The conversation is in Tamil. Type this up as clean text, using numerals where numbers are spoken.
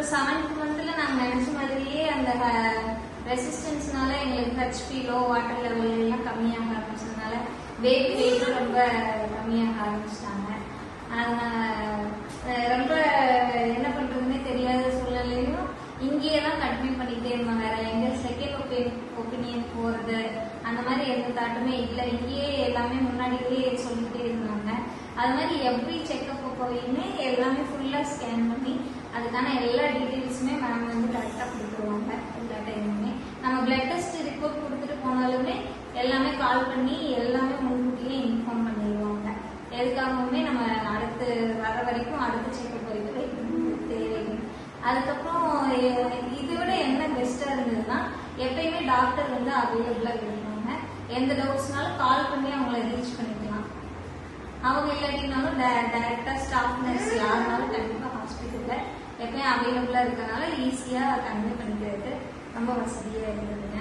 அப்புறம் 7th மந்த்ல நாங்க நினைச்ச மாதிரியே அந்த ரெசிஸ்டன்ஸ்னால எங்களுக்கு ஹெச்பி லோ, வாட்டர் லெவல் எல்லாம் கம்மியாக ஆரம்பிச்சதுனால பேபி வெயிட் ரொம்ப கம்மியாக ஆரம்பிச்சிட்டாங்க. ரொம்ப என்ன பண்றதுன்னே தெரியாத சூழ்நிலையும் இங்கேயே தான் கண்டினியூ பண்ணிட்டே இருந்தோம். வேற எங்க செகண்ட் ஒப்பீனியன் போறது அந்த மாதிரி எந்த தாட்டுமே இல்லை. இங்கேயே எல்லாமே முன்னாடியே சொல்லிட்டே இருந்தாங்க. அது மாதிரி எவ்ரி செக்அப் போயுமே எல்லாமே ஃபுல்லா ஸ்கேன் பண்ணி அதுக்கான எல்லா டீட்டெயில்ஸுமே மேம் வந்து கரெக்டாக கொடுத்துருவாங்க. எல்லா டைமுமே நம்ம பிளட் டெஸ்ட் ரிப்போர்ட் கொடுத்துட்டு போனாலுமே எல்லாமே கால் பண்ணி எல்லாமே முன்கூட்டியே இன்ஃபார்ம் பண்ணிடுவாங்க. எதுக்காகவுமே நம்ம அடுத்து வர வரைக்கும் அடுத்த செக்அப் வரைக்கும் வெயிட் தேவையில்லை. அதுக்கப்புறம் இதை விட என்ன பெஸ்டா இருந்ததுன்னா எப்பயுமே டாக்டர் வந்து அவைலபிளா இருப்பாங்க. எந்த டவுட்ஸ்னாலும் கால் பண்ணி அவங்கள ரீச் பண்ணிக்கலாம். அவங்க இல்லாட்டினாலும் டைரக்டா ஸ்டாஃப் நர்ஸ் யாருனாலும் கண்டிப்பா ஹாஸ்பிட்டல்ல எப்பயும் அவைலபிளா இருக்கனால ஈஸியா கன்வே பண்ணிக்கிறது ரொம்ப வசதியா இருந்ததுங்க.